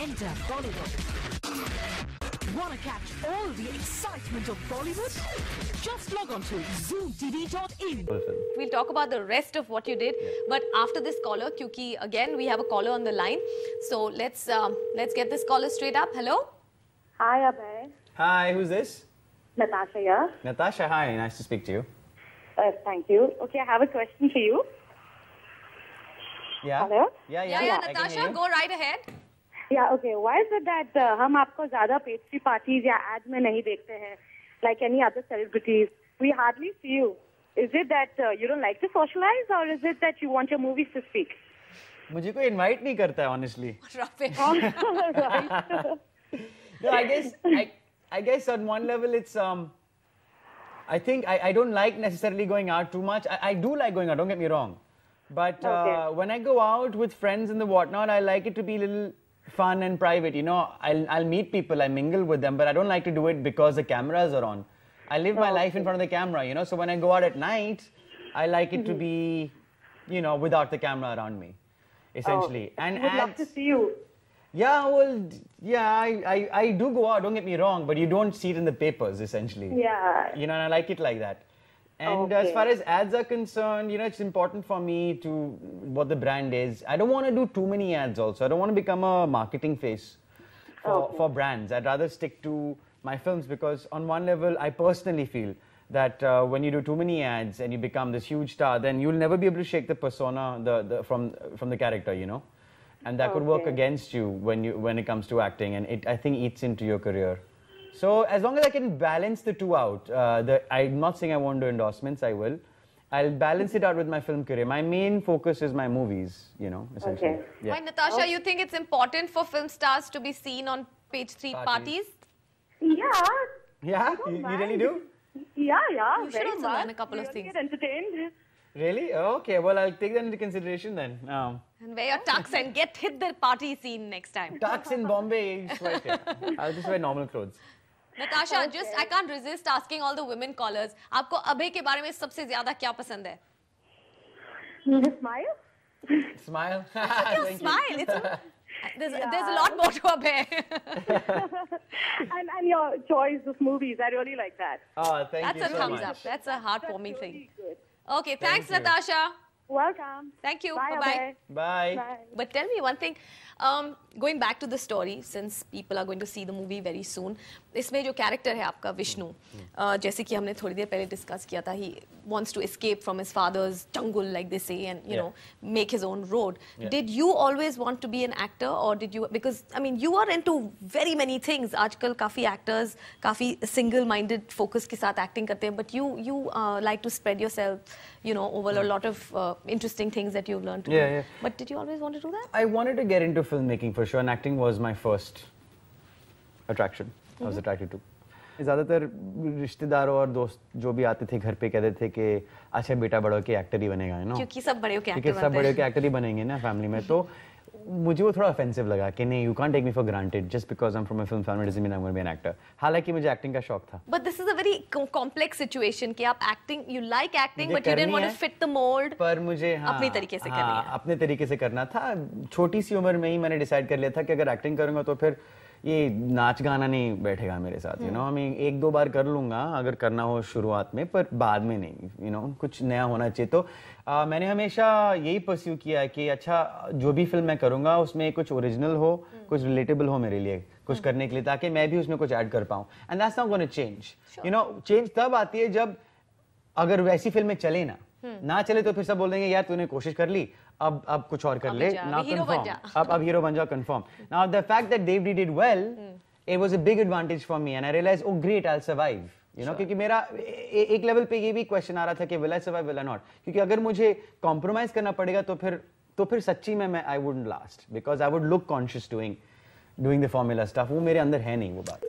enter Bollywood. Want to catch all the excitement of Bollywood? Just log on to zoomtv.in. We'll talk about the rest of what you did, but after this caller, क्योंकि again we have a caller on the line, so let's get this caller straight up. Hello. Hi, Abhay. Hi, who's this? Natasha here. Natasha, hi, nice to speak to you. Thank you. Okay, I have a question for you. Yeah? Hello? Yeah, Yeah, I can Natasha, hear you. go right ahead. Yeah, okay. Why is it that हम आपको ज़्यादा pastry parties या ads में नहीं देखते हैं, like any other celebrities? We hardly see you. Is it that you don't like to socialize, or is it that you want your movies to speak? मुझे कोई invite नहीं करता है, honestly. Rubbish. Right. No, I guess on one level it's I think I don't like necessarily going out too much. I do like going out, don't get me wrong. But Okay. when I go out with friends and the whatnot, I like it to be a little fun and private. You know, I'll meet people, I mingle with them, but I don't like to do it because the cameras are on. I live my life in front of the camera, you know. So when I go out at night, I like it to be, you know, without the camera around me, essentially. And Would love to see you. yeah, well, yeah, I do go out, don't get me wrong, but you don't see it in the papers, essentially. Yeah. You know, and I like it like that. And as far as ads are concerned, you know, it's important for me to what the brand is. I don't want to do too many ads also. I don't want to become a marketing face for brands. I'd rather stick to my films because on one level, I personally feel that when you do too many ads and you become this huge star, then you'll never be able to shake the persona from the character, you know. And that could work against you when it comes to acting, and it, I think, eats into your career. So as long as I can balance the two out, I'm not saying I won't do endorsements, I will. I'll balance it out with my film career. My main focus is my movies, you know, essentially. Okay. Yeah. Why, Natasha, you think it's important for film stars to be seen on page 3 parties? Yeah. Yeah? You really do? Yeah. You should very also much. learn a couple of Really things. get entertained. Really? Okay, well, I'll take that into consideration then. And wear your tux and hit the party scene next time. Tux in Bombay, sweat it. I'll just wear normal clothes. Natasha, I can't resist asking all the women callers. आपको अभय के बारे में सबसे ज्यादा क्या पसंद है? His smile? Smile. Your Thank you. smile. There's a lot more to Abhay. and your choice of movies, I really like that. Oh, thank That's you a so thumbs much. up. That's a heartwarming thing. Really good. Okay, thanks, you. Natasha. Welcome. Thank you. Bye, Bye-bye. Abhay. Bye. Bye. But tell me one thing, going back to the story, since people are going to see the movie very soon, इसमें जो character है आपका विष्णु, जैसे कि हमने थोड़ी देर पहले discuss किया था, he wants to escape from his father's jungle, like they say, and you know, make his own road. Yeah. Did you always want to be an actor, or did you? Because I mean, you are into very many things. आजकल काफी actors काफी single-minded focus के साथ acting करते हैं, but you like to spread yourself, you know, over a lot of interesting things that you've learned to do. Yeah. But did you always want to do that? I wanted to get into filmmaking for sure, and acting was my first attraction. I was attracted to. ज़्यादातर रिश्तेदारों और दोस्त जो भी आते थे घर पे कहते थे कि अच्छा बेटा बड़ा होके एक्टर ही बनेगा, है ना? क्योंकि सब बड़े होके क्योंकि एक्टर सब बनते बड़े हैं. होके एक्टर ही बनेंगे ना फैमिली में, तो मुझे वो थोड़ा ऑफेंसिव लगा कि नहीं, you can't take me for granted just because I am from a film family doesn't mean I am gonna be an actor. हालांकि मुझे एक्टिंग का शौक था. But this is a very complex situation कि आप acting, you like acting, मुझे but you didn't want to करनी है, fit the mold. पर मुझे अपनी तरीके से करनी है. अपने तरीके से करना था. छोटी सी उम्र में ही मैंने डिसाइड कर लिया था कि अगर एक्टिंग करूंगा तो फिर ये नाच गाना नहीं बैठेगा मेरे साथ, यू नो. मैं एक दो बार कर लूंगा अगर करना हो शुरुआत में, पर बाद में नहीं, यू नो. कुछ नया होना चाहिए. तो मैंने हमेशा यही परस्यू किया है कि अच्छा जो भी फिल्म मैं करूंगा उसमें कुछ ओरिजिनल हो, कुछ रिलेटेबल हो मेरे लिए कुछ करने के लिए, ताकि मैं भी उसमें कुछ ऐड कर पाऊं. And that's not gonna change, you know. Change तब आती है जब अगर वैसी फिल्में चले ना चले तो फिर सब बोल देंगे यार तूने कोशिश कर ली, अब कुछ और कर ले, now confirm. अब हीरो बन जा, confirm. Now the fact that Dave did well, it was a big advantage for me, and I realized, oh great, I'll survive. You know, क्योंकि मेरा एक लेवल पे ये भी क्वेश्चन आ रहा था कि will I survive, will I not? क्योंकि अगर मुझे कॉम्प्रोमाइज करना पड़ेगा तो फिर सच्ची में मैं I wouldn't last, because I would look conscious doing the formula stuff. वो मेरे अंदर है नहीं वो बात.